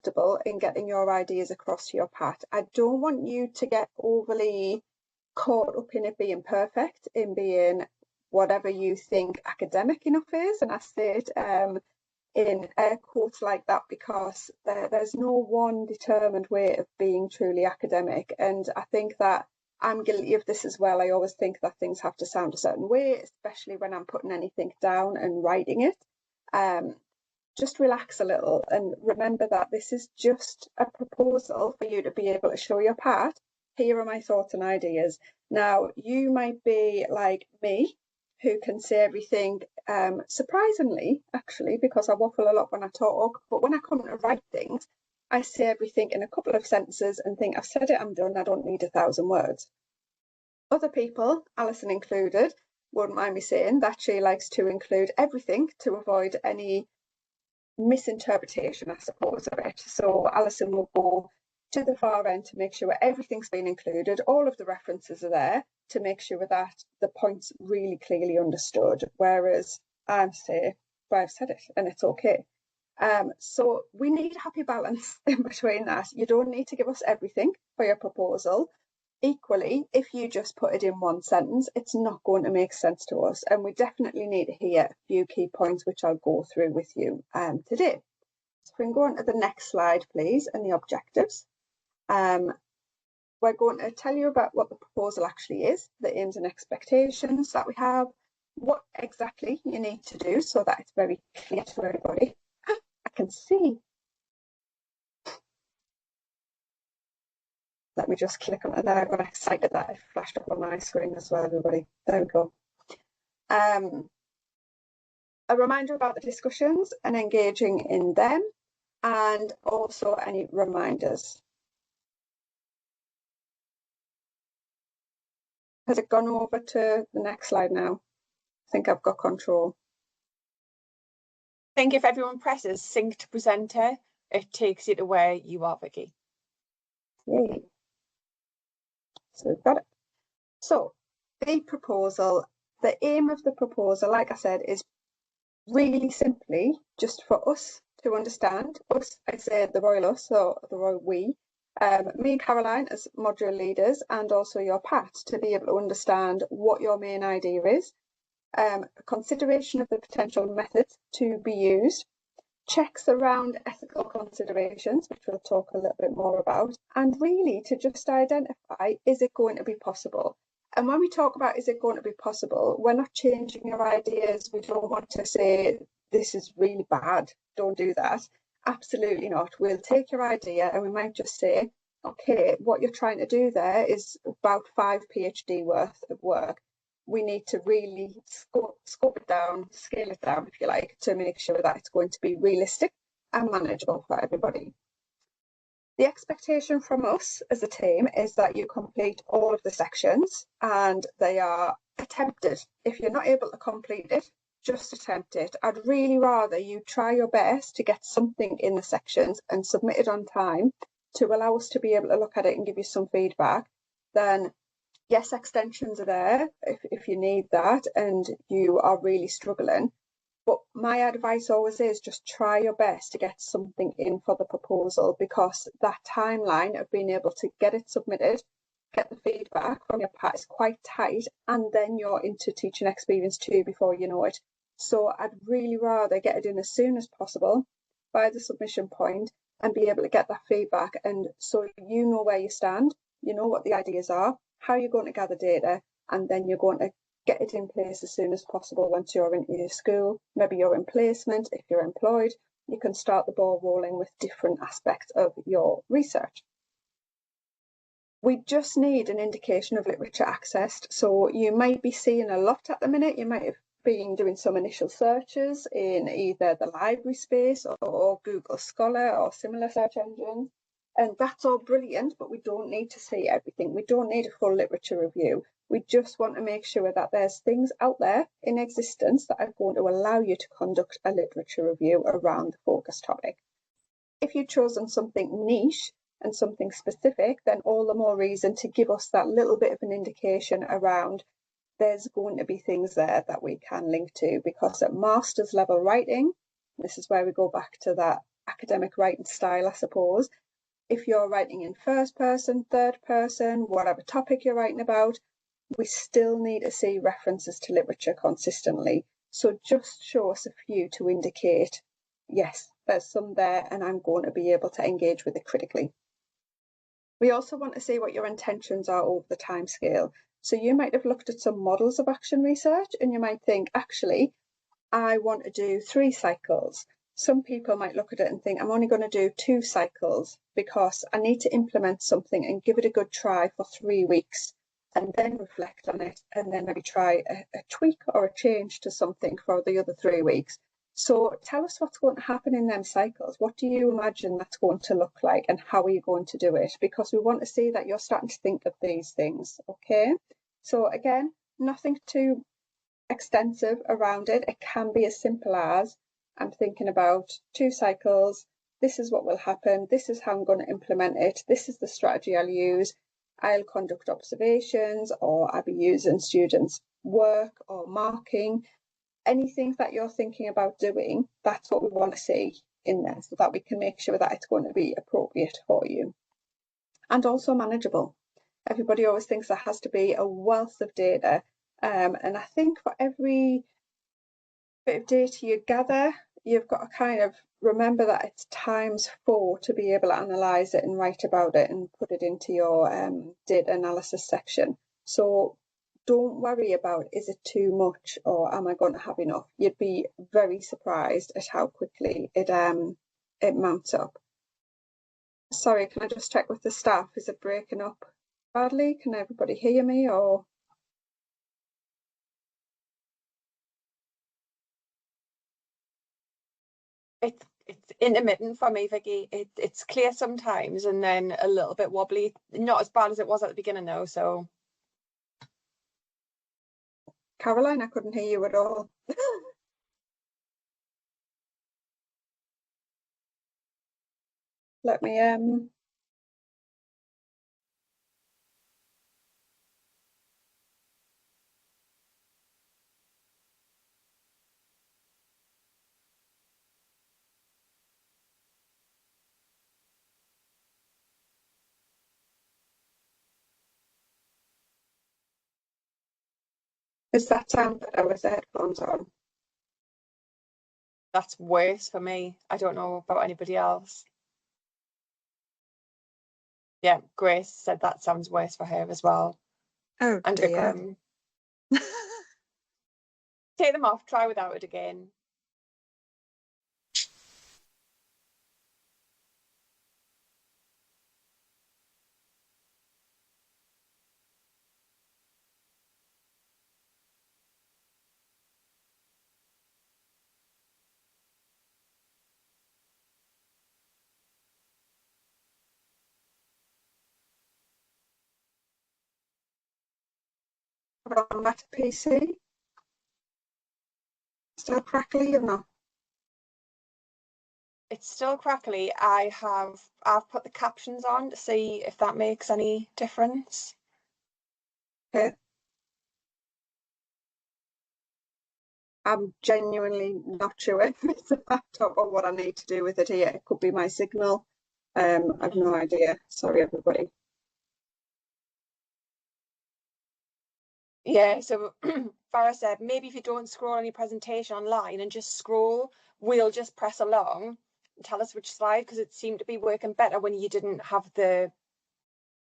comfortable in getting your ideas across to your PAT. I don't want you to get overly caught up in it being perfect, in being whatever you think academic enough is. And I say it in air quotes like that because there's no one determined way of being truly academic. And I think that I'm guilty of this as well. I always think that things have to sound a certain way, especially when I'm putting anything down and writing it. Just relax a little and remember that this is just a proposal for you to be able to show your PAT. Here are my thoughts and ideas. Now, you might be like me, who can say everything, surprisingly, actually, because I waffle a lot when I talk, but when I come to write things, I say everything in a couple of sentences and think, I've said it, I'm done, I don't need 1,000 words. Other people, Alison included, wouldn't mind me saying that she likes to include everything to avoid any misinterpretation, I suppose, of it. So Alison will go to the far end to make sure everything's been included, all of the references are there to make sure that the point's really clearly understood, whereas I'm say, well, I've said it and it's okay. So we need a happy balance in between that. You don't need to give us everything for your proposal. Equally, if you just put it in one sentence, it's not going to make sense to us. And we definitely need to hear a few key points, which I'll go through with you today. So we can go on to the next slide, please, and the objectives. We're going to tell you about what the proposal actually is, the aims and expectations that we have, what exactly you need to do so that it's very clear to everybody. I can see. Let me just click on it there. I got excited that it flashed up on my screen as well, everybody. There we go. A reminder about the discussions and engaging in them, and also any reminders. Has it gone over to the next slide now? I think I've got control. I think if everyone presses sync to presenter, it takes you to where you are, Vicky. Yay. So we've got it. So the proposal, the aim of the proposal, like I said, is really simply just for us to understand, us, I say the royal us, or the royal we, me and Caroline as module leaders, and also your PAT, to be able to understand what your main idea is, consideration of the potential methods to be used, checks around ethical considerations, which we'll talk a little bit more about, and really to just identify, is it going to be possible? And when we talk about is it going to be possible, we're not changing your ideas. We don't want to say this is really bad, don't do that. Absolutely not. We'll take your idea and we might just say, okay, what you're trying to do there is about 5 PhD worth of work. We need to really scope it down, scale it down, if you like, to make sure that it's going to be realistic and manageable for everybody. The expectation from us as a team is that you complete all of the sections and they are attempted. If you're not able to complete it, just attempt it. I'd really rather you try your best to get something in the sections and submit it on time to allow us to be able to look at it and give you some feedback than, yes, extensions are there if you need that and you are really struggling. But my advice always is just try your best to get something in for the proposal, because that timeline of being able to get it submitted, get the feedback from your PAT is quite tight, and then you're into teaching experience too before you know it. So I'd really rather get it in as soon as possible by the submission point and be able to get that feedback, and so you know where you stand, you know what the ideas are, how you're going to gather data, and then you're going to get it in place as soon as possible once you're in your school. Maybe you're in placement, if you're employed, you can start the ball rolling with different aspects of your research. We just need an indication of literature accessed. So you might be seeing a lot at the minute. You might have been doing some initial searches in either the library space or Google Scholar or similar search engines. And that's all brilliant, but we don't need to see everything. We don't need a full literature review. We just want to make sure that there's things out there in existence that are going to allow you to conduct a literature review around the focus topic. If you've chosen something niche and something specific, then all the more reason to give us that little bit of an indication around there's going to be things there that we can link to, because at master's level writing, this is where we go back to that academic writing style, I suppose. If you're writing in first person, third person, whatever topic you're writing about, we still need to see references to literature consistently. So just show us a few to indicate, yes, there's some there and I'm going to be able to engage with it critically. We also want to see what your intentions are over the time scale. So you might have looked at some models of action research and you might think, actually, I want to do 3 cycles. Some people might look at it and think, I'm only going to do 2 cycles because I need to implement something and give it a good try for 3 weeks and then reflect on it and then maybe try a tweak or a change to something for the other 3 weeks. So tell us what's going to happen in them cycles. What do you imagine that's going to look like and how are you going to do it? Because we want to see that you're starting to think of these things, okay? So again, nothing too extensive around it. It can be as simple as, I'm thinking about 2 cycles, this is what will happen, this is how I'm going to implement it, this is the strategy I'll use. I'll conduct observations, or I'll be using students' work or marking. Anything that you're thinking about doing, that's what we want to see in there so that we can make sure that it's going to be appropriate for you. And also manageable. Everybody always thinks there has to be a wealth of data. And I think for every bit of data you gather, you've got to kind of remember that it's ×4 to be able to analyse it and write about it and put it into your data analysis section. So don't worry about, is it too much or am I going to have enough? You'd be very surprised at how quickly it mounts up. Sorry, can I just check with the staff? Is it breaking up badly? Can everybody hear me or? It's intermittent for me, Vicky. It's clear sometimes and then a little bit wobbly. Not as bad as it was at the beginning though, so. Caroline, I couldn't hear you at all. Let me Does that sound better with the headphones on? That's worse for me. I don't know about anybody else. Yeah, Grace said that sounds worse for her as well. Oh And dear. Take them off, try without it again. On that PC? Still crackly or not? It's still crackly. I've put the captions on to see if that makes any difference. Okay. I'm genuinely not sure if it's a laptop or what I need to do with it here. It could be my signal. I've no idea. Sorry, everybody. Yeah, so Farah said, maybe if you don't scroll on your presentation online and just scroll, we'll just press along and tell us which slide, because it seemed to be working better when you didn't have the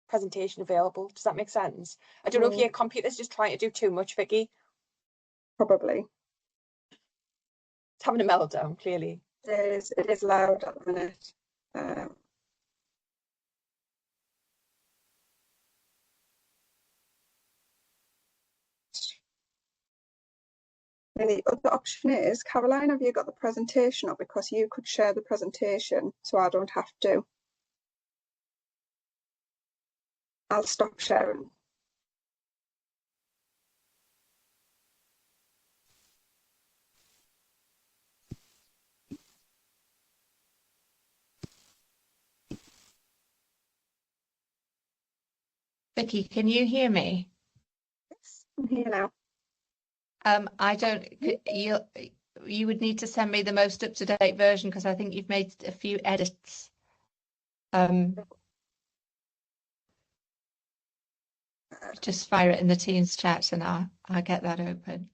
presentation available. Does that make sense? I don't know if your computer's just trying to do too much, Vicky. Probably. It's having a meltdown, clearly. It is loud at the minute. And the other option is, Caroline, have you got the presentation up? Because you could share the presentation so I don't have to. I'll stop sharing. Vicky, can you hear me? Yes, I'm here now. I don't. you would need to send me the most up-to-date version because I think you've made a few edits. Just fire it in the Teams chat and I'll get that open.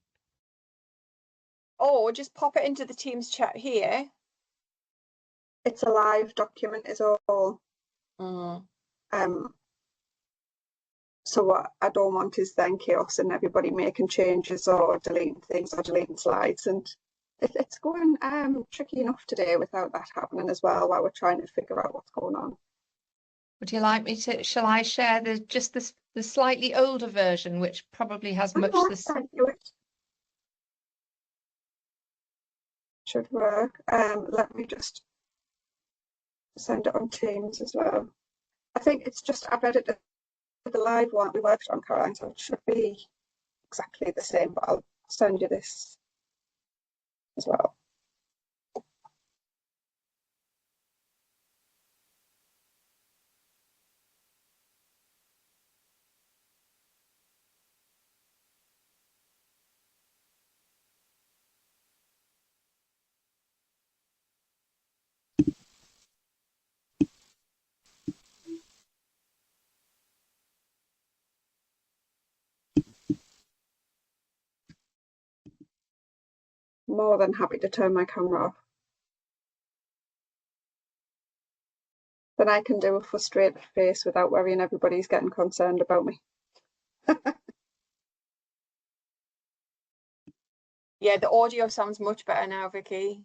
Or just pop it into the Teams chat here. It's a live document is all. So what I don't want is then chaos and everybody making changes or deleting things or deleting slides, and it's going tricky enough today without that happening as well while we're trying to figure out what's going on. Would you like me to, shall I share the slightly older version, which probably has much the should work. Let me just send it on Teams as well. I think it's just I've edited the live one we worked on, Caroline, so it should be exactly the same, but I'll send you this as well. More than happy to turn my camera off. Then I can do a frustrated face without worrying everybody's getting concerned about me. Yeah, the audio sounds much better now, Vicky.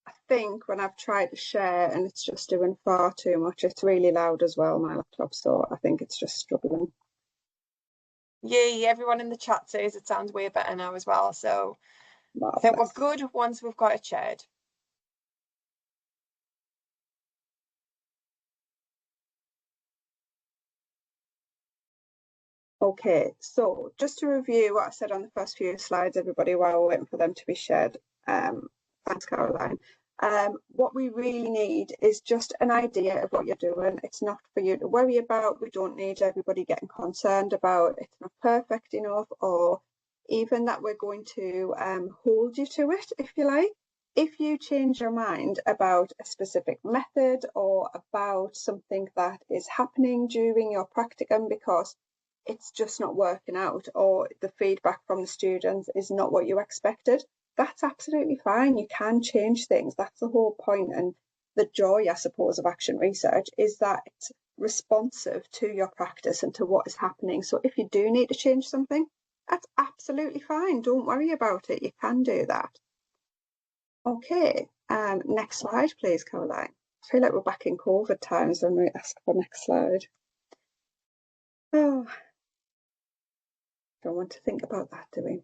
I think when I've tried to share and it's just doing far too much, it's really loud as well, my laptop, so I think it's just struggling. Yay, everyone in the chat says it sounds way better now as well, so I think we're good once we've got it shared. Okay, so just to review what I said on the first few slides, everybody, while we're waiting for them to be shared. Thanks, Caroline. What we really need is just an idea of what you're doing. It's not for you to worry about. We don't need everybody getting concerned about it's not perfect enough, or even that we're going to hold you to it, if you like. If you change your mind about a specific method or about something that is happening during your practicum because it's just not working out or the feedback from the students is not what you expected, that's absolutely fine. You can change things. That's the whole point. And the joy, I suppose, of action research is that it's responsive to your practice and to what is happening. So if you do need to change something, that's absolutely fine. Don't worry about it. You can do that. Okay, next slide, please, Caroline. I feel like we're back in COVID times when we ask for next slide. Oh, don't want to think about that, do we?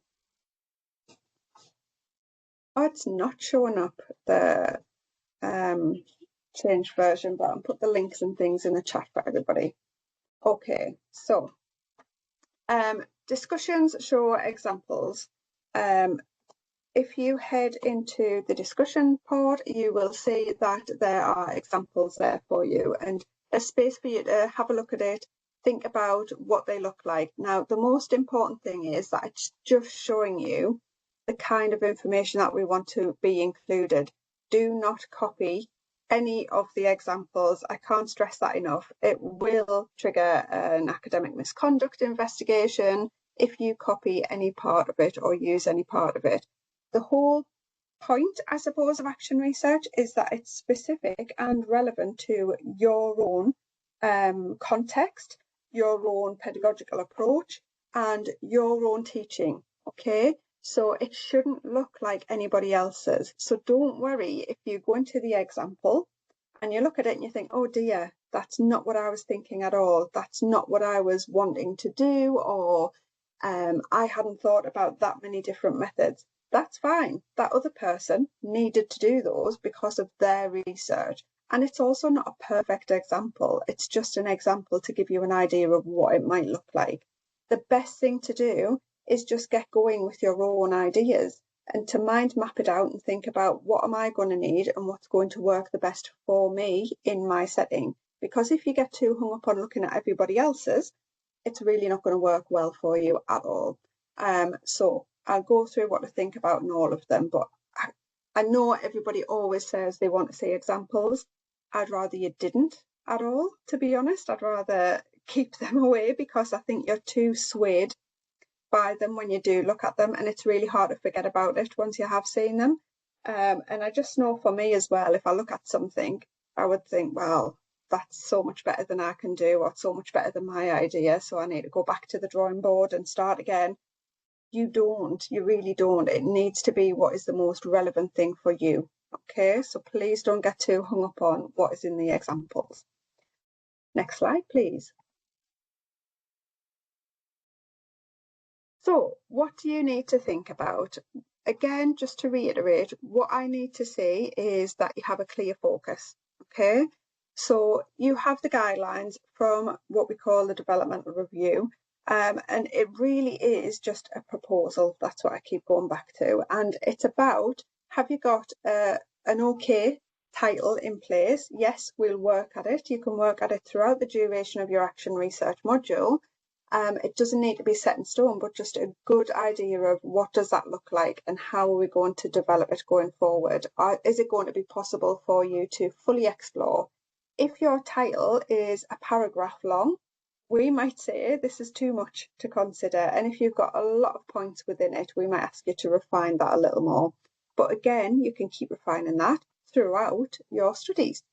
Oh, it's not showing up the changed version, but I'll put the links and things in the chat for everybody. Okay, so discussions show examples. If you head into the discussion pod, you will see that there are examples there for you and a space for you to have a look at it, think about what they look like. Now, the most important thing is that it's just showing you the kind of information that we want to be included. Do not copy any of the examples. I can't stress that enough. It will trigger an academic misconduct investigation if you copy any part of it or use any part of it. The whole point, I suppose, of action research is that it's specific and relevant to your own context, your own pedagogical approach, and your own teaching, okay? So it shouldn't look like anybody else's. So don't worry if you go into the example and you look at it and you think, oh dear, that's not what I was thinking at all. That's not what I was wanting to do, or I hadn't thought about that many different methods. That's fine. That other person needed to do those because of their research. And it's also not a perfect example. It's just an example to give you an idea of what it might look like. The best thing to do is just get going with your own ideas and to mind map it out and think about what am I going to need and what's going to work the best for me in my setting. Because if you get too hung up on looking at everybody else's, it's really not going to work well for you at all. So I'll go through what to think about in all of them, but I know everybody always says they want to see examples. I'd rather you didn't at all, to be honest. I'd rather keep them away because I think you're too swayed by them when you do look at them, and it's really hard to forget about it once you have seen them. And I just know for me as well, if I look at something, I would think, well, that's so much better than I can do, or so much better than my idea, so I need to go back to the drawing board and start again. You don't, you really don't. It needs to be what is the most relevant thing for you. Okay, so please don't get too hung up on what is in the examples. Next slide, please. So what do you need to think about? Again, just to reiterate, what I need to see is that you have a clear focus. Okay, so you have the guidelines from what we call the developmental review. And it really is just a proposal. That's what I keep going back to. And it's about, have you got an okay title in place? Yes, we'll work at it. You can work at it throughout the duration of your action research module. It doesn't need to be set in stone, but just a good idea of what does that look like and how are we going to develop it going forward? Is it going to be possible for you to fully explore? If your title is a paragraph long, we might say this is too much to consider. And if you've got a lot of points within it, we might ask you to refine that a little more. But again, you can keep refining that throughout your studies.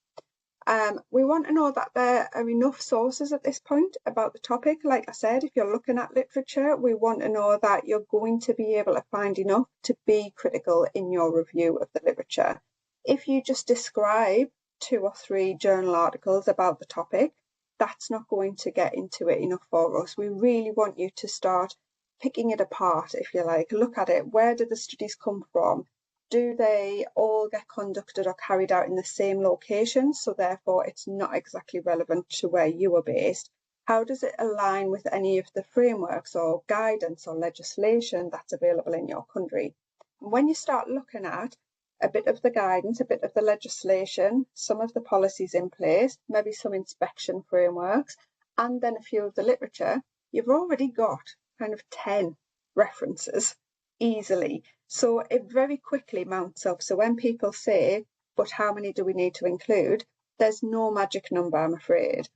We want to know that there are enough sources at this point about the topic. Like I said, if you're looking at literature, we want to know that you're going to be able to find enough to be critical in your review of the literature. If you just describe 2 or 3 journal articles about the topic, that's not going to get into it enough for us. We really want you to start picking it apart, if you like. Look at it. Where did the studies come from? Do they all get conducted or carried out in the same location? So therefore, it's not exactly relevant to where you are based. How does it align with any of the frameworks or guidance or legislation that's available in your country? And when you start looking at a bit of the guidance, a bit of the legislation, some of the policies in place, maybe some inspection frameworks, and then a few of the literature, you've already got kind of 10 references easily. So it very quickly mounts up. So when people say, but how many do we need to include? There's no magic number, I'm afraid.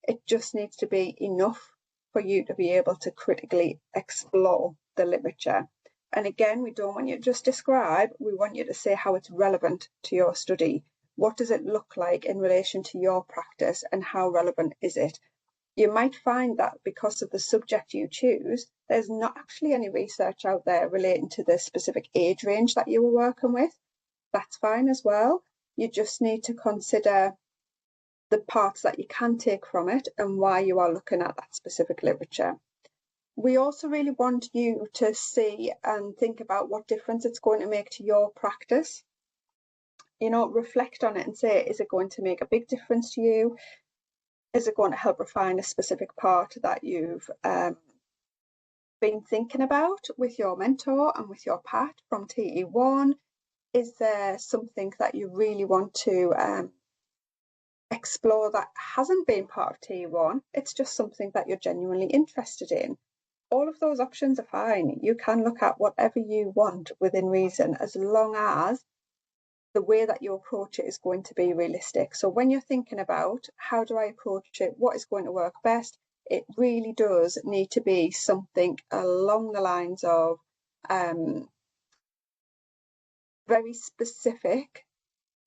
It just needs to be enough for you to be able to critically explore the literature. And again, we don't want you to just describe, we want you to say how it's relevant to your study. What does it look like in relation to your practice and how relevant is it? You might find that because of the subject you choose, there's not actually any research out there relating to the specific age range that you were working with. That's fine as well. You just need to consider the parts that you can take from it and why you are looking at that specific literature. We also really want you to see and think about what difference it's going to make to your practice. You know, reflect on it and say, is it going to make a big difference to you? Is it going to help refine a specific part that you've been thinking about with your mentor and with your PAT from TE1? Is there something that you really want to explore that hasn't been part of TE1? It's just something that you're genuinely interested in. All of those options are fine. You can look at whatever you want within reason, as long as the way that you approach it is going to be realistic. So when you're thinking about how do I approach it, what is going to work best, it really does need to be something along the lines of very specific.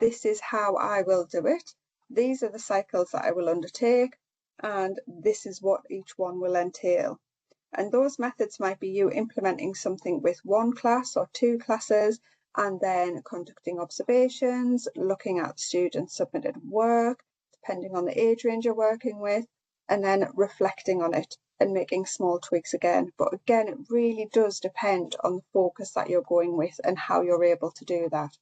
This is how I will do it. These are the cycles that I will undertake, and this is what each one will entail. And those methods might be you implementing something with 1 class or 2 classes, and then conducting observations, looking at students' submitted work, depending on the age range you're working with, and then reflecting on it and making small tweaks again. But again, it really does depend on the focus that you're going with and how you're able to do that.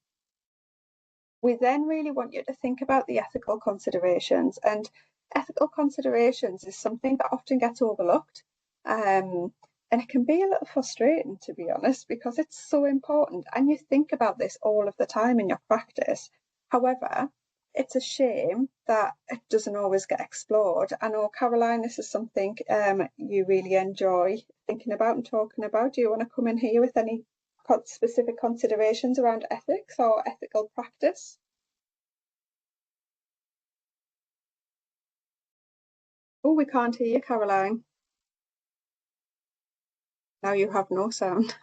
We then really want you to think about the ethical considerations, and ethical considerations is something that often gets overlooked. And it can be a little frustrating, to be honest, because it's so important and you think about this all of the time in your practice. However, it's a shame that it doesn't always get explored. I know, Caroline, this is something you really enjoy thinking about and talking about. Do you want to come in here with any specific considerations around ethics or ethical practice? Oh, we can't hear you, Caroline. Now you have no sound.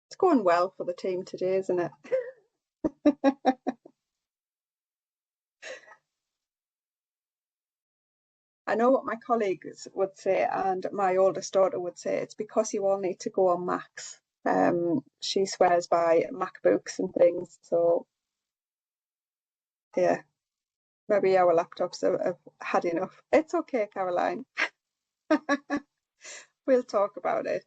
It's going well for the team today, isn't it? I know what my colleagues would say, and my oldest daughter would say, it's because you all need to go on Macs. She swears by MacBooks and things, so yeah, maybe our laptops have had enough. It's okay, Caroline. We'll talk about it.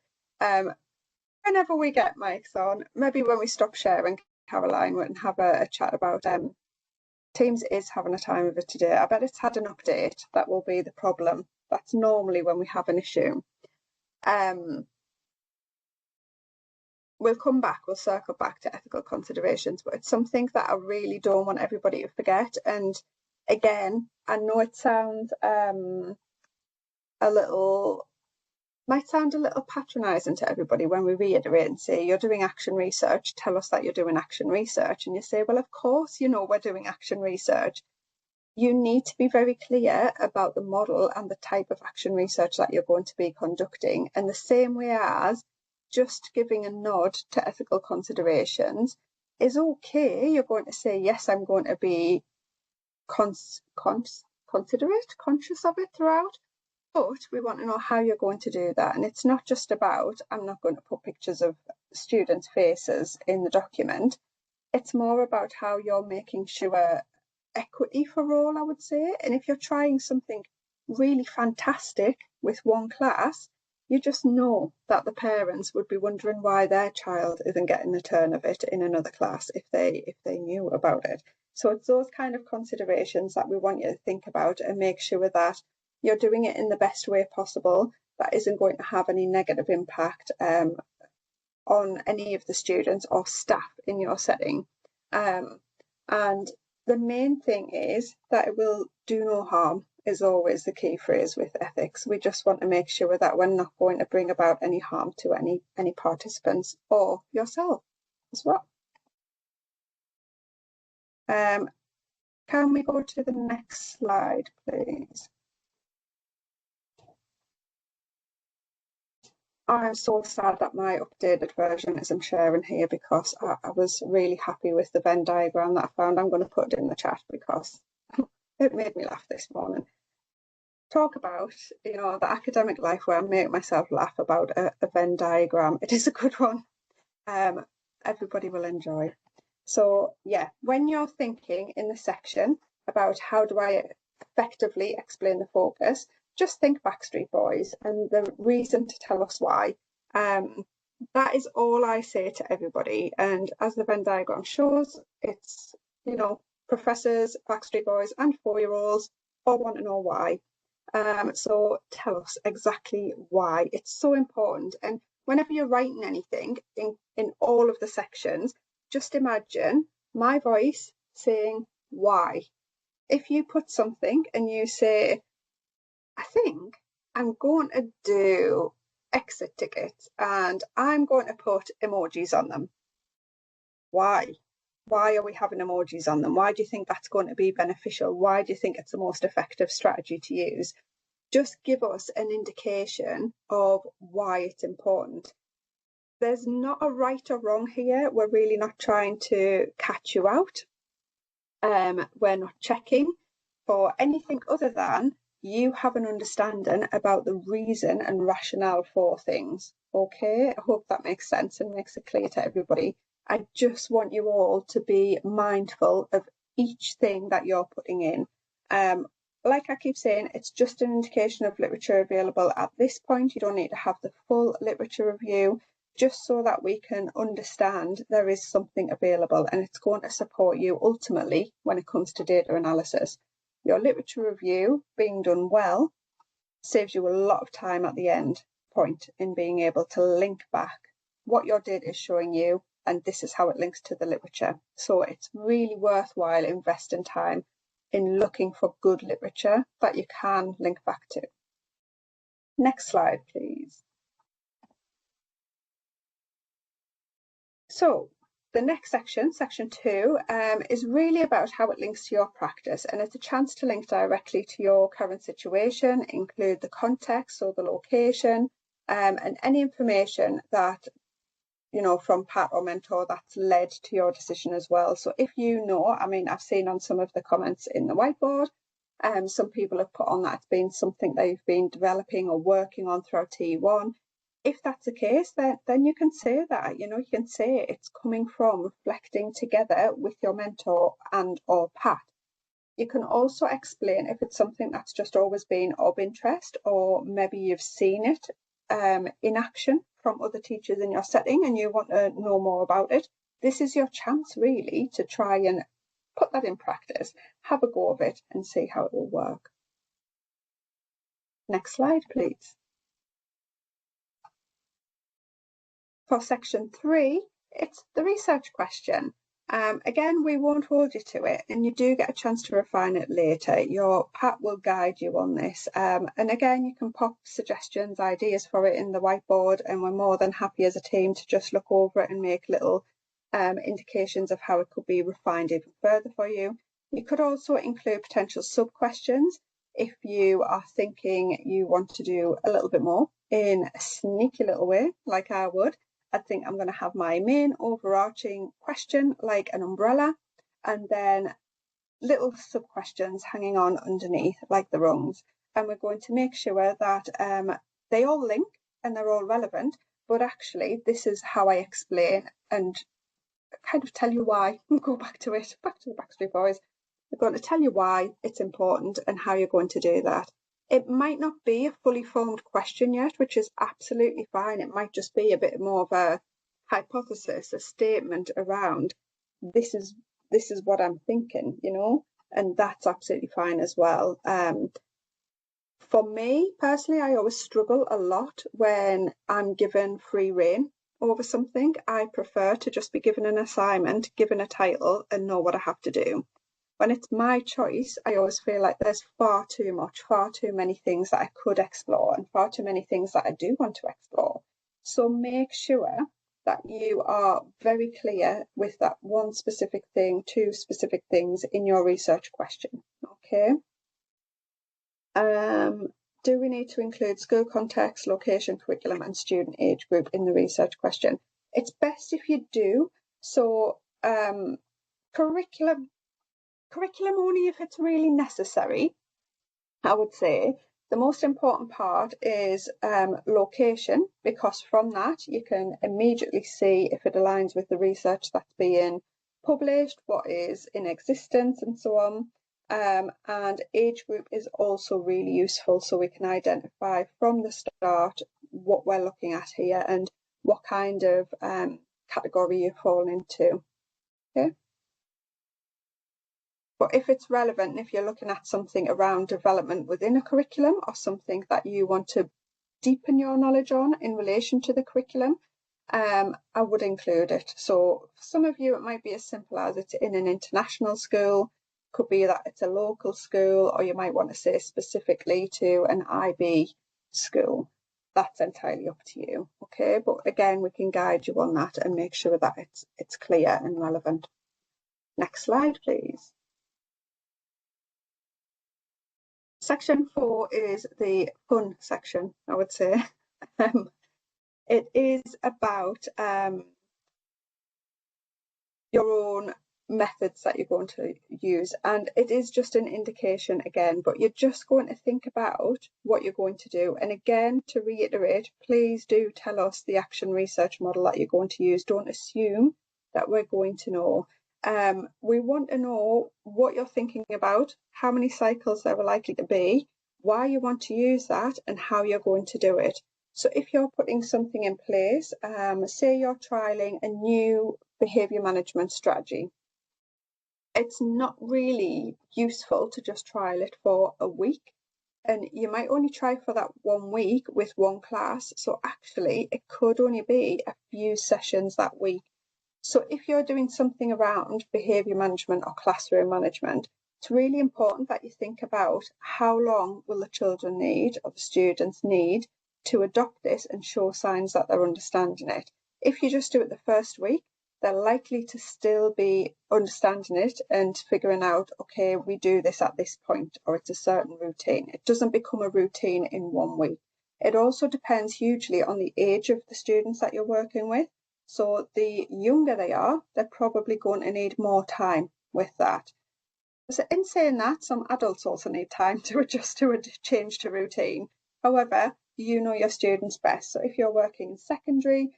Whenever we get mics on, maybe when we stop sharing, Caroline, we can have a chat about Teams is having a time of it today. I bet it's had an update. That will be the problem. That's normally when we have an issue. We'll come back, we'll circle back to ethical considerations, but it's something that I really don't want everybody to forget. And again, I know it sounds might sound a little patronising to everybody when we reiterate and say, you're doing action research, tell us that you're doing action research. And you say, well, of course, you know, we're doing action research. You need to be very clear about the model and the type of action research that you're going to be conducting. And the same way as just giving a nod to ethical considerations is okay. You're going to say, yes, I'm going to be conscious of it throughout. But we want to know how you're going to do that. And it's not just about, I'm not going to put pictures of students' faces in the document. It's more about how you're making sure equity for all, I would say. And if you're trying something really fantastic with one class, you just know that the parents would be wondering why their child isn't getting a turn of it in another class if they knew about it. So it's those kind of considerations that we want you to think about and make sure that you're doing it in the best way possible that isn't going to have any negative impact on any of the students or staff in your setting. And the main thing is that it will do no harm is always the key phrase with ethics. We just want to make sure that we're not going to bring about any harm to any participants or yourself as well. Can we go to the next slide, please? I'm so sad that my updated version isn't sharing here because I was really happy with the Venn diagram that I found. I'm going to put it in the chat because it made me laugh this morning. Talk about, you know, the academic life where I make myself laugh about a Venn diagram. It is a good one. Everybody will enjoy. So yeah, when you're thinking in the section about how do I effectively explain the focus, just think Backstreet Boys and the reason to tell us why. That is all I say to everybody. And as the Venn diagram shows, it's, you know, professors, Backstreet Boys and 4-year-olds all want to know why. So tell us exactly why. It's so important. And whenever you're writing anything in all of the sections, just imagine my voice saying why. If you put something and you say, I think I'm going to do exit tickets and I'm going to put emojis on them. Why? Why are we having emojis on them? Why do you think that's going to be beneficial? Why do you think it's the most effective strategy to use? Just give us an indication of why it's important. There's not a right or wrong here. We're really not trying to catch you out. We're not checking for anything other than you have an understanding about the reason and rationale for things. Okay, I hope that makes sense and makes it clear to everybody. I just want you all to be mindful of each thing that you're putting in. Like I keep saying, it's just an indication of literature available at this point. You don't need to have the full literature review, just so that we can understand there is something available and it's going to support you ultimately when it comes to data analysis. Your literature review being done well saves you a lot of time at the end point in being able to link back what your data is showing you and this is how it links to the literature. So it's really worthwhile investing time in looking for good literature that you can link back to. Next slide, please. So the next section, section 2, is really about how it links to your practice, and it's a chance to link directly to your current situation, include the context or the location, and any information that, you know, from Pat or mentor that's led to your decision as well. So if you know, I mean, I've seen on some of the comments in the whiteboard, some people have put on that it's been something they've been developing or working on throughout TE1. If that's the case, then you can say that, you know, you can say it's coming from reflecting together with your mentor and or Pat. You can also explain if it's something that's just always been of interest, or maybe you've seen it in action from other teachers in your setting and you want to know more about it. This is your chance really to try and put that in practice, have a go of it and see how it will work. Next slide, please. For section 3, it's the research question. Again, we won't hold you to it, and you do get a chance to refine it later. Your Pat will guide you on this. And again, you can pop suggestions, ideas for it in the whiteboard, and we're more than happy as a team to just look over it and make little indications of how it could be refined even further for you. You could also include potential sub-questions if you are thinking you want to do a little bit more in a sneaky little way, like I would. I think I'm going to have my main overarching question like an umbrella, and then little sub-questions hanging on underneath like the rungs. And we're going to make sure that they all link and they're all relevant, but actually this is how I explain and kind of tell you why. We'll go back to it, back to the Backstreet Boys. We're going to tell you why it's important and how you're going to do that. It might not be a fully formed question yet, which is absolutely fine. It might just be a bit more of a hypothesis, a statement around this is what I'm thinking, you know, and that's absolutely fine as well. For me personally, I always struggle a lot when I'm given free rein over something. I prefer to just be given an assignment, given a title, and know what I have to do. When it's my choice, I always feel like there's far too many things that I could explore and far too many things that I do want to explore. So make sure that you are very clear with that one specific thing, two specific things in your research question, okay? Do we need to include school context, location, curriculum and student age group in the research question? It's best if you do. So curriculum only if it's really necessary. I would say the most important part is location, because from that you can immediately see if it aligns with the research that's being published, what is in existence and so on. And age group is also really useful, so we can identify from the start what we're looking at here and what kind of category you fall into. Okay. But if it's relevant, and if you're looking at something around development within a curriculum or something that you want to deepen your knowledge on in relation to the curriculum, I would include it. So for some of you, it might be as simple as it's in an international school, could be that it's a local school, or you might want to say specifically to an IB school. That's entirely up to you, okay? But again, we can guide you on that and make sure that it's clear and relevant. Next slide, please. Section 4 is the fun section, I would say. It is about your own methods that you're going to use, and it is just an indication again, but you're just going to think about what you're going to do. And again, to reiterate, please do tell us the action research model that you're going to use. Don't assume that we're going to know. We want to know what you're thinking about, how many cycles there are likely to be, why you want to use that, and how you're going to do it. So if you're putting something in place, say you're trialing a new behaviour management strategy, it's not really useful to just trial it for a week. And you might only try for that 1 week with one class. So actually, it could only be a few sessions that week. So if you're doing something around behaviour management or classroom management, it's really important that you think about how long will the children need or the students need to adopt this and show signs that they're understanding it. If you just do it the first week, they're likely to still be understanding it and figuring out, okay, we do this at this point, or it's a certain routine. It doesn't become a routine in 1 week. It also depends hugely on the age of the students that you're working with. So the younger they are, they're probably going to need more time with that. So in saying that, some adults also need time to adjust to a change to routine. However, you know your students best. So if you're working in secondary,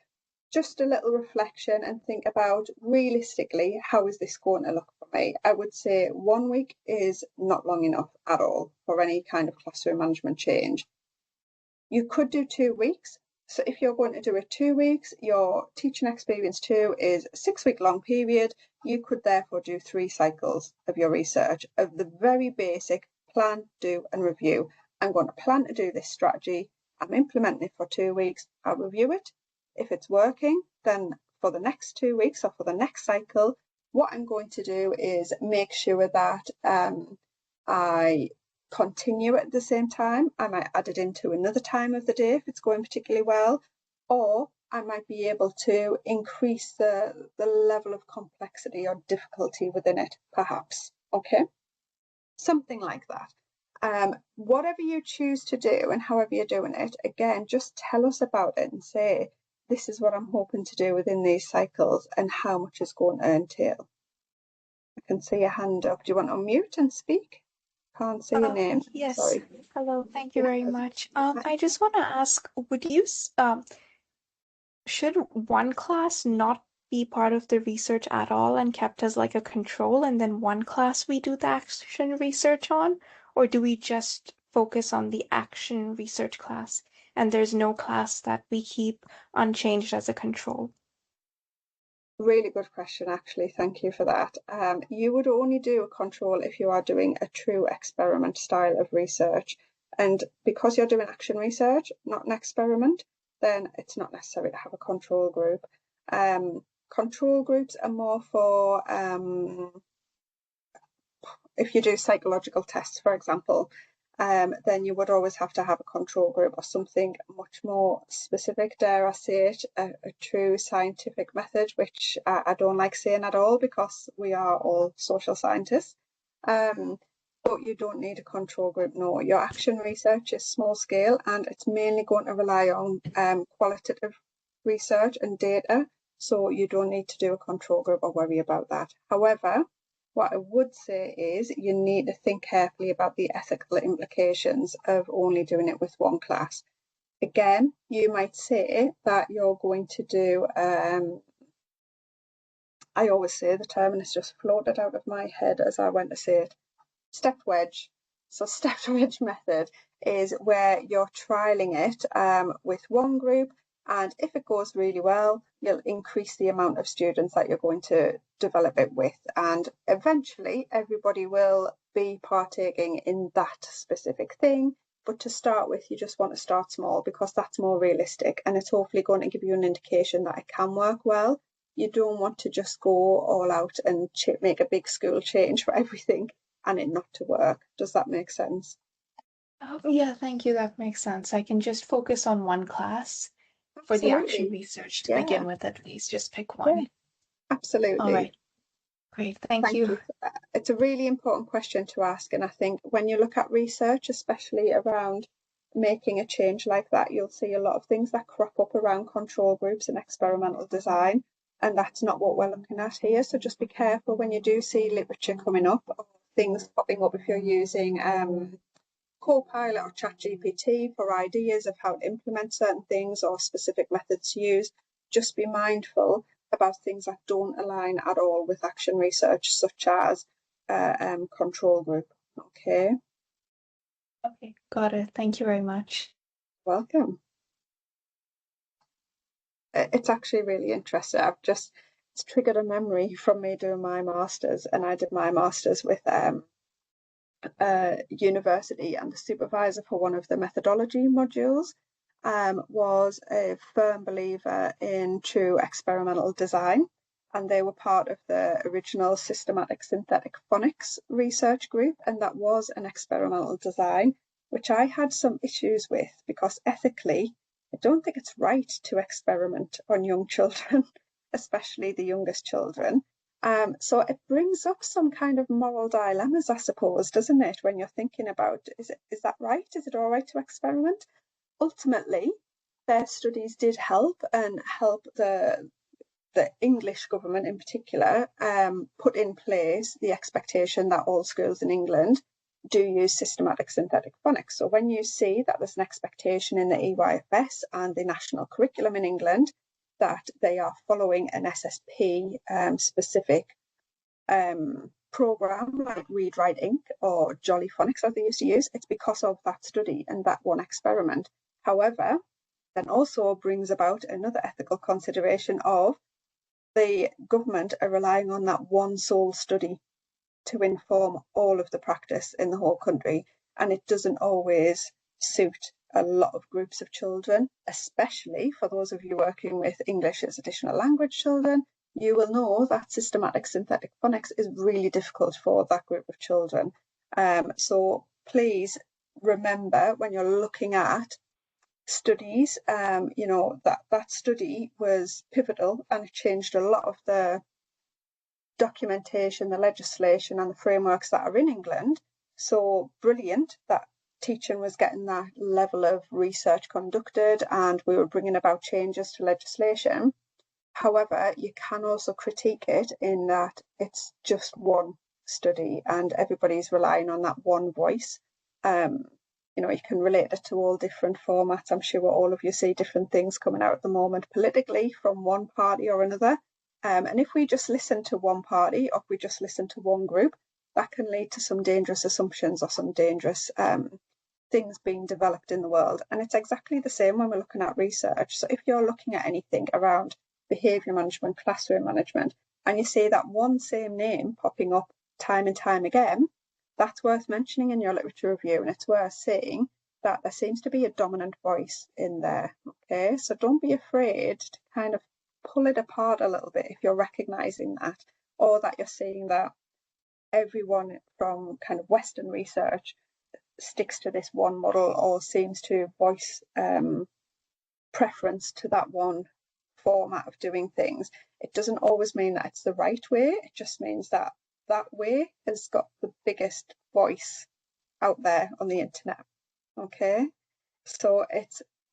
just a little reflection and think about realistically, how is this going to look for me? I would say 1 week is not long enough at all for any kind of classroom management change. You could do 2 weeks. So if you're going to do it 2 weeks, your teaching experience 2 is a 6-week long period. You could therefore do 3 cycles of your research of the very basic plan, do and review. I'm going to plan to do this strategy. I'm implementing it for 2 weeks. I'll review it. If it's working, then for the next 2 weeks or for the next cycle, what I'm going to do is make sure that I continue at the same time. I might add it into another time of the day if it's going particularly well, or I might be able to increase the level of complexity or difficulty within it, perhaps. Okay, something like that. Whatever you choose to do and however you're doing it, again, just tell us about it and say, this is what I'm hoping to do within these cycles and how much it's going to entail. I can see your hand up. Do you want to unmute and speak? Can't see your name. Yes. Sorry. Hello. Thank you very much. I just want to ask, should one class not be part of the research at all and kept as like a control, and then one class we do the action research on? Or do we just focus on the action research class and there's no class that we keep unchanged as a control? Really good question, actually. Thank you for that. You would only do a control if you are doing a true experiment style of research. And because you're doing action research, not an experiment, then it's not necessary to have a control group. Control groups are more for if you do psychological tests, for example, then you would always have to have a control group or something much more specific, dare I say it, a true scientific method, which I don't like saying at all because we are all social scientists. But you don't need a control group, no. Your action research is small scale and it's mainly going to rely on qualitative research and data, so you don't need to do a control group or worry about that. However, what I would say is you need to think carefully about the ethical implications of only doing it with one class. Again, you might say that you're going to do, I always say the term and it's just floated out of my head as I went to say it, stepped wedge. So stepped wedge method is where you're trialing it with one group, and if it goes really well, you'll increase the amount of students that you're going to develop it with, and eventually everybody will be partaking in that specific thing. But to start with, you just want to start small because that's more realistic and it's hopefully going to give you an indication that it can work well. You don't want to just go all out and make a big school change for everything and it not to work. Does that make sense? Yeah, thank you. That makes sense. I can just focus on one class for the action research to begin with, at least. Just pick one. Yeah, absolutely. All right. Great. Thank you. For that. It's a really important question to ask. And I think when you look at research, especially around making a change like that, you'll see a lot of things that crop up around control groups and experimental design. And that's not what we're looking at here. So just be careful when you do see literature coming up or things popping up if you're using Copilot or ChatGPT for ideas of how to implement certain things or specific methods to use. Just be mindful about things that don't align at all with action research, such as control group. Okay. Okay, got it. Thank you very much. Welcome. It's actually really interesting. It's triggered a memory from me doing my masters, and I did my masters with university, and the supervisor for one of the methodology modules was a firm believer in true experimental design. and they were part of the original systematic synthetic phonics research group, and that was an experimental design, which I had some issues with because ethically, I don't think it's right to experiment on young children, especially the youngest children. So it brings up some kind of moral dilemmas, I suppose, doesn't it, when you're thinking about, is that right? Is it all right to experiment? Ultimately, their studies did help the English government in particular put in place the expectation that all schools in England do use systematic synthetic phonics. So when you see that there's an expectation in the EYFS and the national curriculum in England that they are following an SSP specific program like Read Write Inc. or Jolly Phonics as they used to use, it's because of that study and that one experiment. However, then also brings about another ethical consideration of the government are relying on that one sole study to inform all of the practice in the whole country, and it doesn't always suit a lot of groups of children, especially for those of you working with English as additional language children. You will know that systematic synthetic phonics is really difficult for that group of children. So please remember when you're looking at studies, that study was pivotal and it changed a lot of the documentation, the legislation and the frameworks that are in England. So brilliant that teaching was getting that level of research conducted and we were bringing about changes to legislation. However, you can also critique it in that it's just one study and everybody's relying on that one voice. You can relate it to all different formats. I'm sure all of you see different things coming out at the moment politically from one party or another. And if we just listen to one party or if we just listen to one group, that can lead to some dangerous assumptions or some dangerous things being developed in the world. And it's exactly the same when we're looking at research. So if you're looking at anything around behaviour management, classroom management, and you see that one same name popping up time and time again, that's worth mentioning in your literature review, and it's worth saying that there seems to be a dominant voice in there. Okay, so don't be afraid to kind of pull it apart a little bit if you're recognising that, or that you're seeing that everyone from kind of Western research sticks to this one model or seems to voice preference to that one format of doing things. It doesn't always mean that it's the right way. It just means that that way has got the biggest voice out there on the internet. Okay, so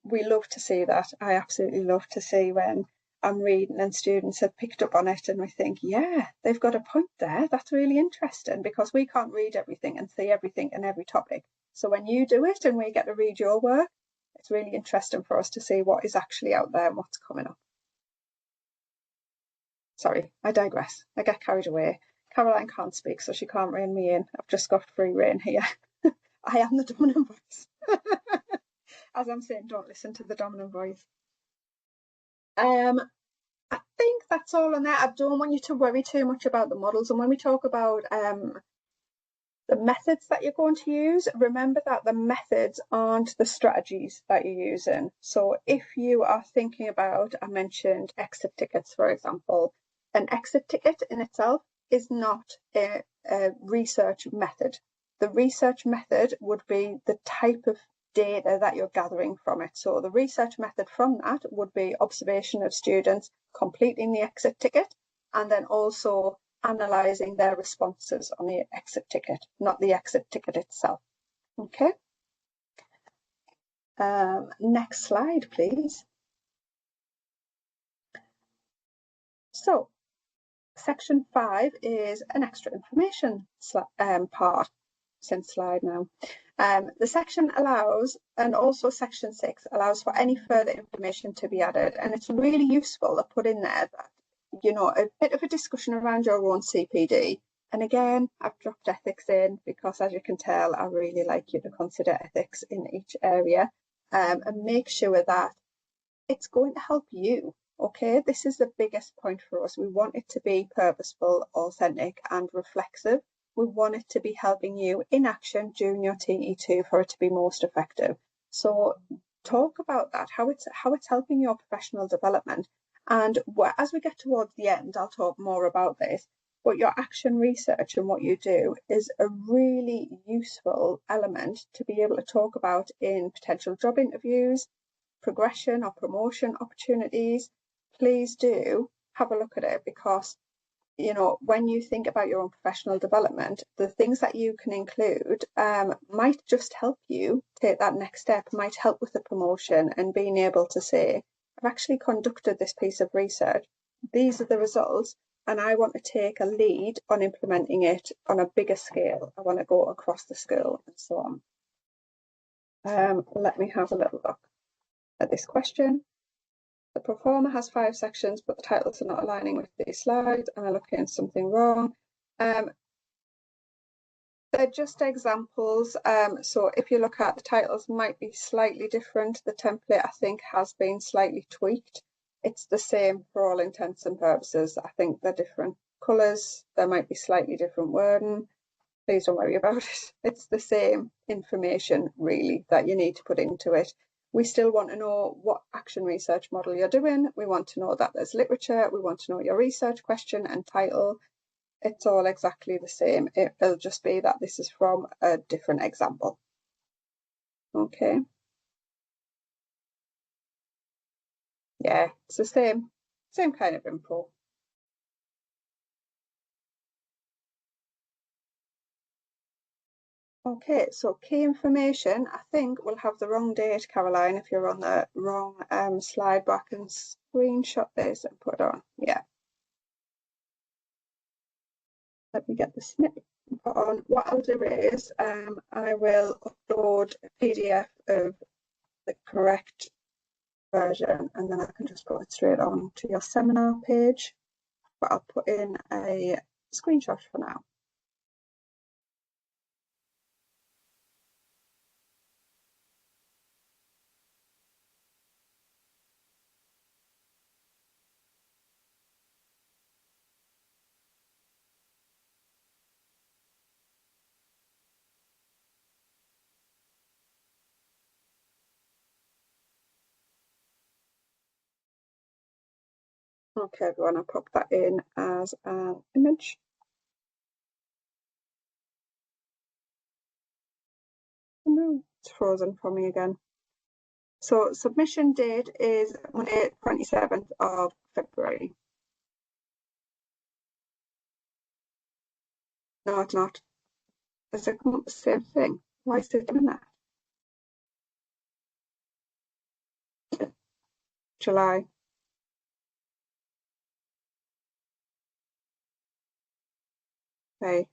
we love to see that. I absolutely love to see when I'm reading and students have picked up on it and we think, yeah, they've got a point there. That's really interesting, because we can't read everything and see everything in every topic. So when you do it and we get to read your work, it's really interesting for us to see what is actually out there and what's coming up. Sorry, I digress. I get carried away. Caroline can't speak, so she can't rein me in. I've just got free rein here. I am the dominant voice. As I'm saying, don't listen to the dominant voice. I think that's all on that. I don't want you to worry too much about the models. And when we talk about the methods that you're going to use, remember that the methods aren't the strategies that you're using. So if you are thinking about, I mentioned exit tickets, for example, an exit ticket in itself is not a research method. The research method would be the type of data that you're gathering from it. So the research method from that would be observation of students completing the exit ticket and then also analysing their responses on the exit ticket, not the exit ticket itself. Okay. Next slide, please. So section 5 is an extra information part. Since slide now. The section allows, and also section 6 allows for any further information to be added, and it's really useful to put in there that, a bit of a discussion around your own CPD. And again, I've dropped ethics in because, as you can tell, I really like you to consider ethics in each area and make sure that it's going to help you. Okay, this is the biggest point for us. We want it to be purposeful, authentic and reflexive. We want it to be helping you in action during your TE2 for it to be most effective. So talk about that, how it's helping your professional development. And as we get towards the end, I'll talk more about this, but your action research and what you do is a really useful element to be able to talk about in potential job interviews, progression or promotion opportunities. Please do have a look at it, because when you think about your own professional development, the things that you can include might just help you take that next step, might help with the promotion, and being able to say, I've actually conducted this piece of research, these are the results, and I want to take a lead on implementing it on a bigger scale. I want to go across the school and so on. Let me have a little look at this question. The performer has 5 sections, but the titles are not aligning with these slides. Am I looking at something wrong? They're just examples. So if you look at the titles, might be slightly different. The template, I think, has been slightly tweaked. It's the same for all intents and purposes. I think they're different colours. There might be slightly different wording. Please don't worry about it. It's the same information, really, that you need to put into it. We still want to know what action research model you're doing. We want to know that there's literature. We want to know your research question and title. It's all exactly the same. It'll just be that this is from a different example. Okay. Yeah, it's the same kind of info. Okay, so key information, I think we'll have the wrong date, Caroline, if you're on the wrong slide, but I can screenshot this and put it on. Yeah. Let me get the snippet put on. What I'll do is I will upload a PDF of the correct version, and then I can just put it straight on to your seminar page, but I'll put in a screenshot for now. Okay, everyone, I'll pop that in as an image. Oh no, it's frozen for me again. So submission date is Monday, 27th of February. No, it's not. Does it come up the same thing? Why is it doing that? July. Okay.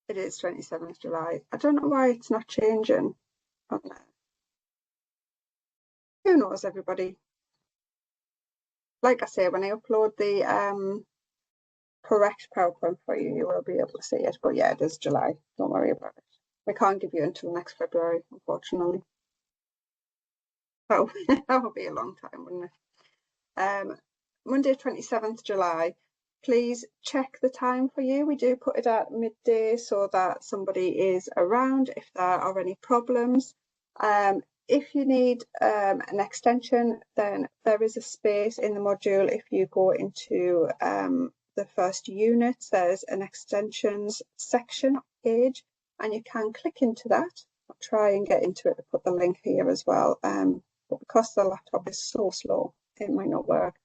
It is 27th July. I don't know why it's not changing on there. Who knows, everybody? Like I say, when I upload the correct PowerPoint for you, you will be able to see it. But yeah, it is July. Don't worry about it. We can't give you until next February, unfortunately. Oh, that would be a long time, wouldn't it? Monday, 27th July. Please check the time for you. We do put it at midday so that somebody is around if there are any problems. If you need an extension, then there is a space in the module. If you go into the first unit, there's an extensions section page, and you can click into that. I'll try and get into it. I'll put the link here as well. But because the laptop is so slow, it might not work.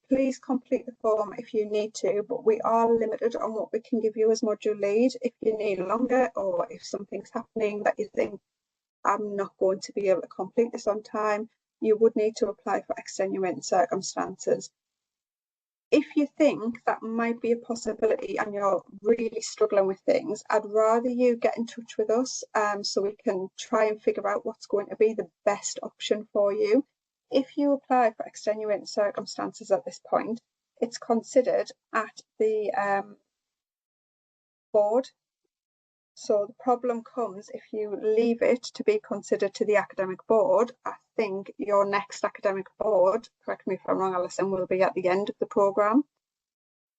Please complete the form if you need to, but we are limited on what we can give you as module lead. If you need longer, or if something's happening that you think, I'm not going to be able to complete this on time, you would need to apply for extenuating circumstances. If you think that might be a possibility and you're really struggling with things, I'd rather you get in touch with us so we can try and figure out what's going to be the best option for you. If you apply for extenuating circumstances at this point, it's considered at the board. So the problem comes if you leave it to be considered to the academic board. I think your next academic board, correct me if I'm wrong, Alison, will be at the end of the programme.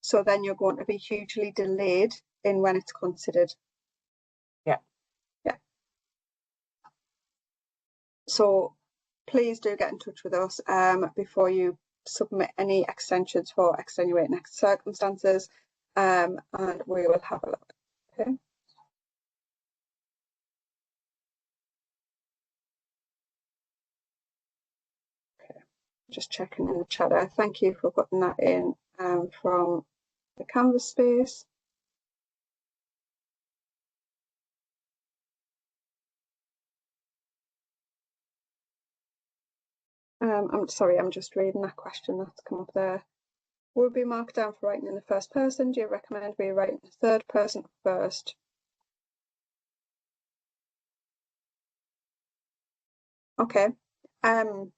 So then you're going to be hugely delayed in when it's considered. Yeah. Yeah. So please do get in touch with us before you submit any extensions for extenuating circumstances, and we will have a look. Okay. Just checking in the chat. Thank you for putting that in from the Canvas space. I'm sorry, I'm just reading that question that's come up there. Will be marked down for writing in the first person? Do you recommend we write in the third person first? Okay. I'm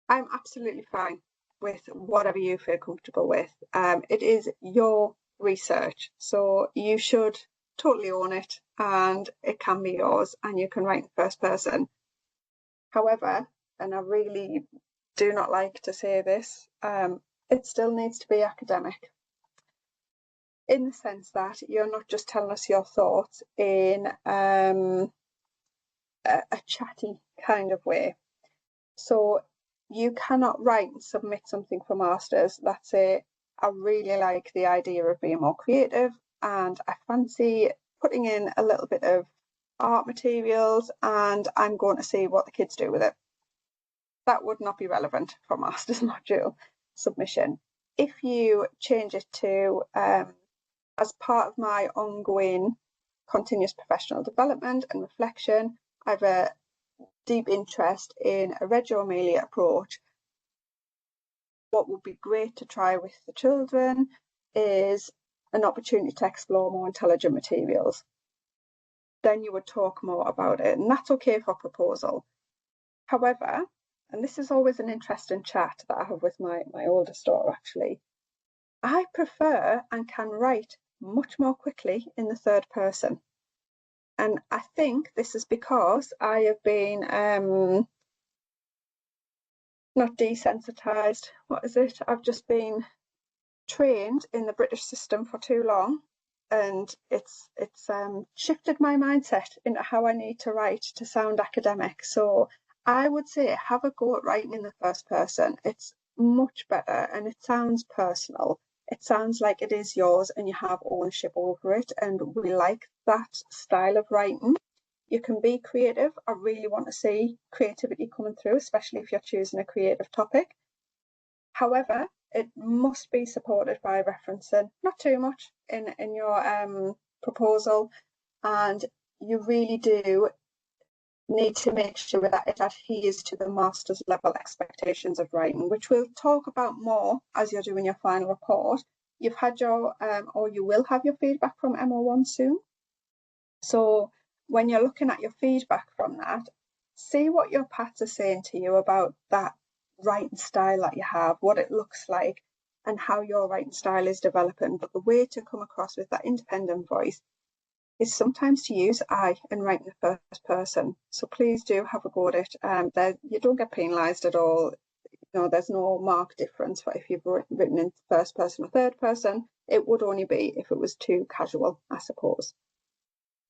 absolutely fine with whatever you feel comfortable with. It is your research, so you should totally own it, and it can be yours, and you can write in first person. However, and I really do not like to say this, it still needs to be academic, in the sense that you're not just telling us your thoughts in a chatty kind of way. So you cannot write and submit something for masters that say, I really like the idea of being more creative and I fancy putting in a little bit of art materials and I'm going to see what the kids do with it. That would not be relevant for masters module submission. If you change it to, as part of my ongoing continuous professional development and reflection, I have a deep interest in a Reggio Emilia approach. What would be great to try with the children is an opportunity to explore more intelligent materials. Then you would talk more about it, and that's okay for proposal. However, and this is always an interesting chat that I have with my oldest daughter actually, I prefer and can write much more quickly in the third person. And I think this is because I have been not desensitized, what is it? I've just been trained in the British system for too long, and it's shifted my mindset into how I need to write to sound academic. So I would say have a go at writing in the first person. It's much better and it sounds personal. It sounds like it is yours and you have ownership over it, and we like that style of writing. You can be creative. I really want to see creativity coming through, especially if you're choosing a creative topic. However, it must be supported by referencing, not too much in your proposal, and you really do need to make sure that it adheres to the master's level expectations of writing, which we'll talk about more as you're doing your final report. You've had your, or you will have your feedback from MO1 soon. So when you're looking at your feedback from that, see what your PATs are saying to you about that writing style that you have, what it looks like, and how your writing style is developing. But the way to come across with that independent voice is sometimes to use I and write in the first person. So please do have a go at it. You don't get penalised at all. You know, there's no mark difference for if you've written in first person or third person. It would only be if it was too casual, I suppose.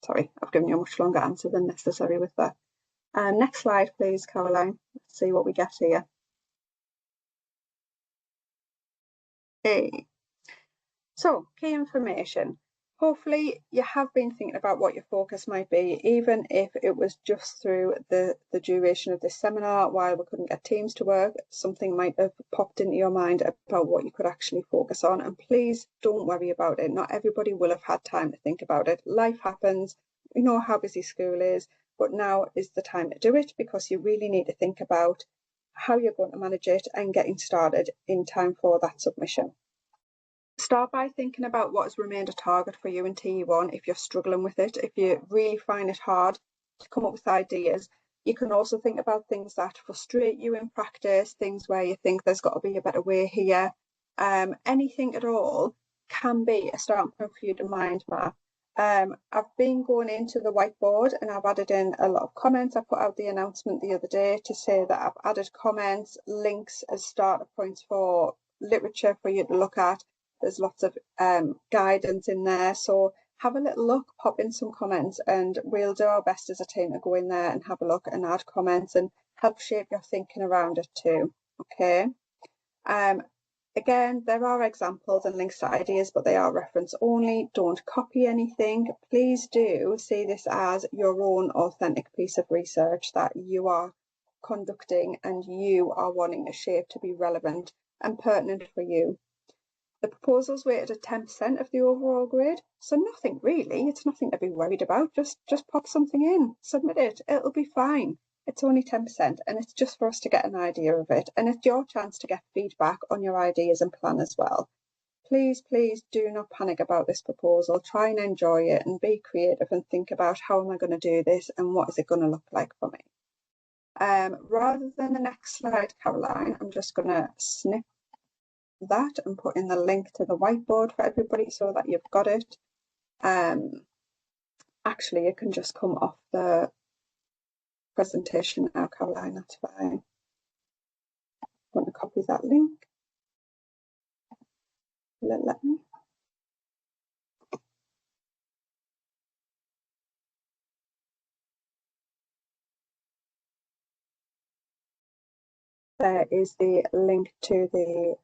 Sorry, I've given you a much longer answer than necessary with that. Next slide, please, Caroline. Let's see what we get here. Okay. So, key information. Hopefully you have been thinking about what your focus might be, even if it was just through the duration of this seminar while we couldn't get teams to work. Something might have popped into your mind about what you could actually focus on, and please don't worry about it. Not everybody will have had time to think about it. Life happens. We know how busy school is, but now is the time to do it, because you really need to think about how you're going to manage it and getting started in time for that submission. Start by thinking about what has remained a target for you in TE1 if you're struggling with it, if you really find it hard to come up with ideas. You can also think about things that frustrate you in practice, things where you think there's got to be a better way here. Anything at all can be a starting point for you to mind map. I've been going into the whiteboard and I've added in a lot of comments. I put out the announcement the other day to say that I've added comments, links as starter points for literature for you to look at. There's lots of guidance in there, so have a little look, pop in some comments, and we'll do our best as a team to go in there and have a look and add comments and help shape your thinking around it too. Okay. Again, there are examples and links to ideas, but they are reference only. Don't copy anything. Please do see this as your own authentic piece of research that you are conducting and you are wanting to shape to be relevant and pertinent for you. The proposal's weighted at 10% of the overall grade, so nothing really. It's nothing to be worried about. Just pop something in, submit it. It'll be fine. It's only 10%, and it's just for us to get an idea of it. And it's your chance to get feedback on your ideas and plan as well. Please, please do not panic about this proposal. Try and enjoy it and be creative and think about how am I going to do this and what is it going to look like for me. Rather than the next slide, Caroline, I'm just going to snip that and put in the link to the whiteboard for everybody so that you've got it. Actually, you can just come off the presentation now, Caroline, that's fine. I'm going to copy that link. Let me. There is the link to the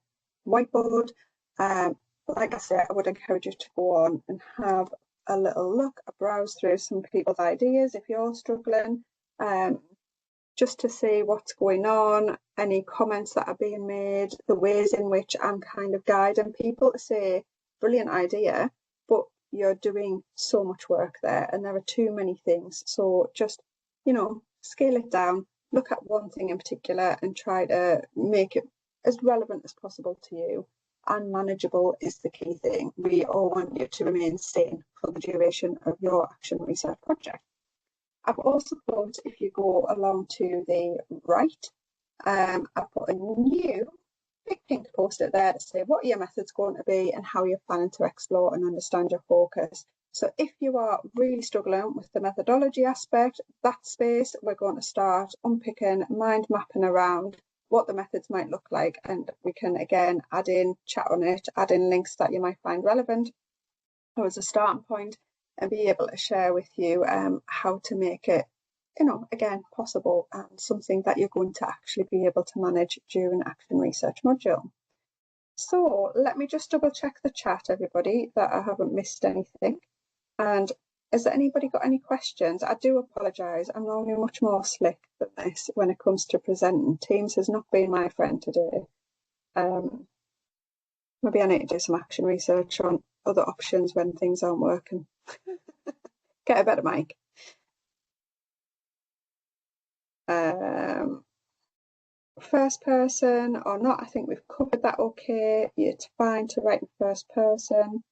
whiteboard. Like I said, I would encourage you to go on and have a little look, a browse through some people's ideas if you're struggling, just to see what's going on, any comments that are being made, the ways in which I'm kind of guiding people to say, brilliant idea, but you're doing so much work there and there are too many things. So just, scale it down, look at one thing in particular and try to make it as relevant as possible to you. And manageable is the key thing. We all want you to remain sane for the duration of your action research project. I've also put, if you go along to the right, I've put a new big pink post-it there to say what your method's going to be and how you're planning to explore and understand your focus. So if you are really struggling with the methodology aspect, that space, we're going to start unpicking, mind mapping around what the methods might look like, and we can again add in, chat on it, add in links that you might find relevant or as a starting point, and be able to share with you how to make it, again, possible and something that you're going to actually be able to manage during action research module. So let me just double check the chat, everybody, that I haven't missed anything. And has anybody got any questions? I do apologise. I'm normally much more slick than this when it comes to presenting. Teams has not been my friend today. Maybe I need to do some action research on other options when things aren't working. Get a better mic. First person or not, I think we've covered that okay. It's fine to write in first person.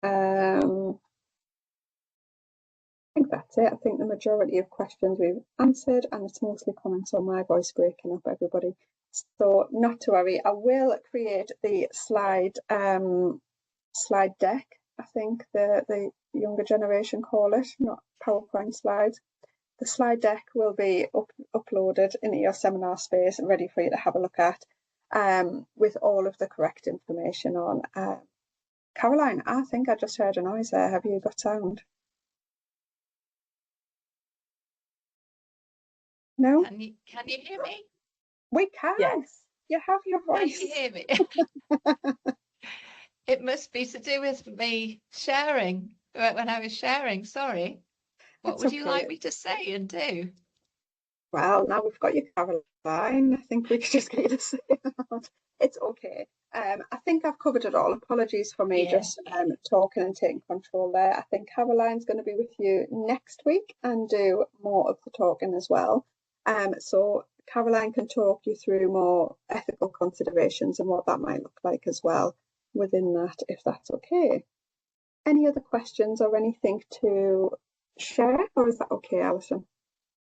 I think that's it. I think the majority of questions we've answered, and it's mostly comments on my voice breaking up, everybody. So not to worry. I will create the slide deck. I think the younger generation call it, not PowerPoint slides. The slide deck will be uploaded into your seminar space and ready for you to have a look at, with all of the correct information on. Caroline, I think I just heard a noise there. Have you got sound? No? Can you hear me? We can. Yes. You have your Can voice. you hear me? It must be to do with me sharing when I was sharing. Sorry. What would you like me to say and do? Well, now we've got you, Caroline. I think we could just get you to say it. It's okay. I think I've covered it all. Apologies for me just talking and taking control there. I think Caroline's going to be with you next week and do more of the talking as well. So Caroline can talk you through more ethical considerations and what that might look like as well within that, if that's okay. Any other questions or anything to share, or is that okay, Alison?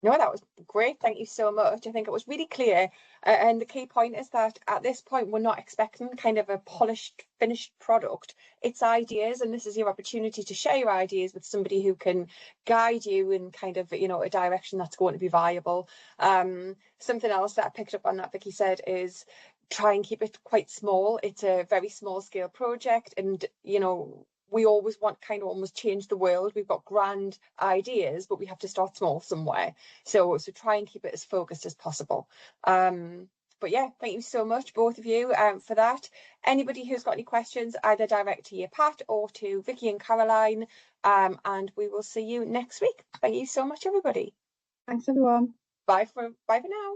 No, that was great. Thank you so much. I think it was really clear. And the key point is that at this point, we're not expecting kind of a polished, finished product. It's ideas, and this is your opportunity to share your ideas with somebody who can guide you in kind of, a direction that's going to be viable. Something else that I picked up on that Vicky said is try and keep it quite small. It's a very small scale project, and, we always want kind of almost change the world. We've got grand ideas, but we have to start small somewhere. So try and keep it as focused as possible. But yeah, thank you so much, both of you, for that. Anybody who's got any questions, either direct to you, Pat, or to Vicky and Caroline. And we will see you next week. Thank you so much, everybody. Thanks, everyone. Bye for now.